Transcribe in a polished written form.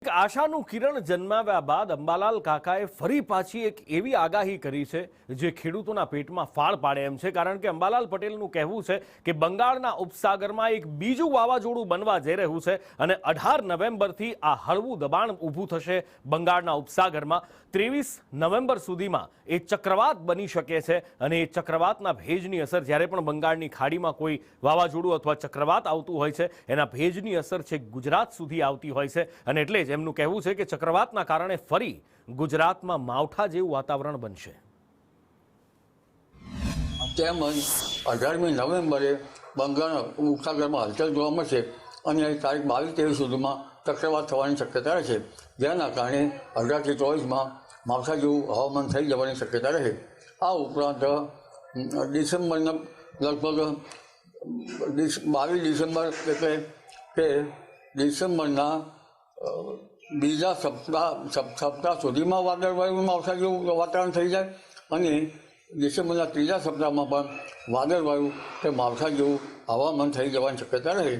આશાનું કિરણ જન્માવ્યા બાદ અંબાલાલ કાકાએ ફરી પાછી એક એવી આગાહી કરી છે જે ખેડૂતોના પેટમાં ફાળ પાડે એમ છે। કારણ કે અંબાલાલ પટેલનું કહેવું છે કે બંગાળના ઉપસાગરમાં એક બીજું વાવાઝોડું બનવા જઈ રહ્યું છે અને 18 નવેમ્બરથી આ હળવું દબાણ ઊભું થશે બંગાળના ઉપસાગરમાં। 23 નવેમ્બર સુધીમાં એ ચક્રવાત બની શકે છે અને એ ચક્રવાતના ભેજની અસર જ્યારે પણ બંગાળની ખાડીમાં કોઈ વાવાઝોડું અથવા ચક્રવાત આવતું હોય છે એના ભેજની અસર છે ગુજરાત સુધી આવતી હોય છે અને એટલે જ એમનું કહેવું છે કે ચક્રવાતના કારણે ફરી ગુજરાતમાં માવઠા જેવું વાતાવરણ બનશે। તેમજ 18મી નવેમ્બરે બંગાળના ઉપસાગરમાં હલચલ જોવા મળશે અને તારીખ 22-23 સુધીમાં ચક્રવાત થવાની શક્યતા રહે છે, જેના કારણે 18થી 24માં માવઠા જેવું હવામાન થઈ જવાની શક્યતા રહે। આ ઉપરાંત ડિસેમ્બરના લગભગ 22 ડિસેમ્બર એટલે કે ડિસેમ્બરના બીજા સપ્તાહ સુધીમાં વાદળવાયુ માવઠા જેવું વાતાવરણ થઈ જાય અને ડિસેમ્બરના ત્રીજા સપ્તાહમાં પણ વાદળવાયુ કે માવઠા જેવું હવામાન થઈ જવાની શક્યતા રહે।